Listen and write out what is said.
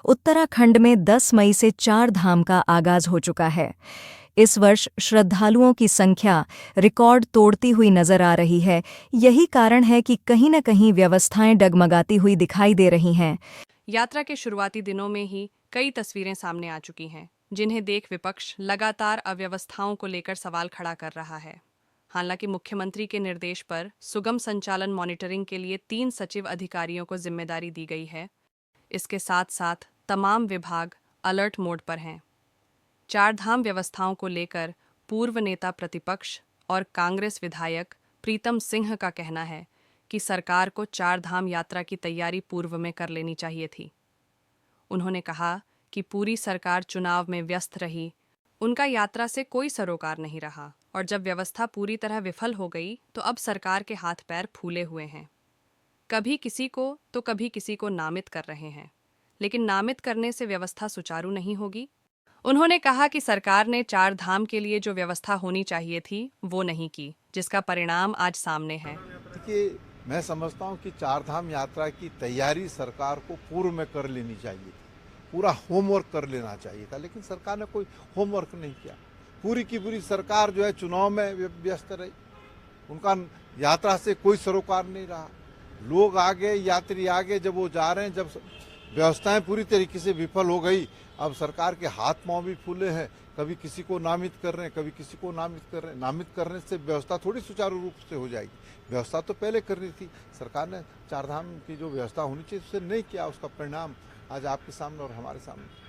उत्तराखंड में 10 मई से 4 धाम का आगाज हो चुका है। इस वर्ष श्रद्धालुओं की संख्या रिकॉर्ड तोड़ती हुई नजर आ रही है। यही कारण है कि कहीं न कहीं व्यवस्थाएं डगमगाती हुई दिखाई दे रही हैं। यात्रा के शुरुआती दिनों में ही कई तस्वीरें सामने आ चुकी हैं, जिन्हें देख विपक्ष लगातार अव्यवस्थाओं को लेकर सवाल खड़ा कर रहा है। हालांकि मुख्यमंत्री के निर्देश पर सुगम संचालन मॉनिटरिंग के लिए 3 सचिव अधिकारियों को जिम्मेदारी दी गई है। इसके साथ साथ तमाम विभाग अलर्ट मोड पर हैं। चारधाम व्यवस्थाओं को लेकर पूर्व नेता प्रतिपक्ष और कांग्रेस विधायक प्रीतम सिंह का कहना है कि सरकार को चारधाम यात्रा की तैयारी पूर्व में कर लेनी चाहिए थी। उन्होंने कहा कि पूरी सरकार चुनाव में व्यस्त रही, उनका यात्रा से कोई सरोकार नहीं रहा और जब व्यवस्था पूरी तरह विफल हो गई तो अब सरकार के हाथ पैर फूले हुए हैं। कभी किसी को तो कभी किसी को नामित कर रहे हैं, लेकिन नामित करने से व्यवस्था सुचारू नहीं होगी। उन्होंने कहा कि सरकार ने चार धाम के लिए जो व्यवस्था होनी चाहिए थी वो नहीं की, जिसका परिणाम आज सामने है। देखिए, मैं समझता हूँ कि चार धाम यात्रा की तैयारी सरकार को पूर्व में कर लेनी चाहिए थी, पूरा होमवर्क कर लेना चाहिए था, लेकिन सरकार ने कोई होमवर्क नहीं किया। पूरी की पूरी सरकार जो है चुनाव में व्यस्त रही, उनका यात्रा से कोई सरोकार नहीं रहा। लोग आगे, यात्री आगे, जब वो जा रहे हैं, जब व्यवस्थाएं पूरी तरीके से विफल हो गई, अब सरकार के हाथ पांव भी फूले हैं। कभी किसी को नामित कर रहे हैं, कभी किसी को नामित कर रहे हैं। नामित करने से व्यवस्था थोड़ी सुचारू रूप से हो जाएगी। व्यवस्था तो पहले करनी थी। सरकार ने चारधाम की जो व्यवस्था होनी चाहिए उससे नहीं किया, उसका परिणाम आज आपके सामने और हमारे सामने।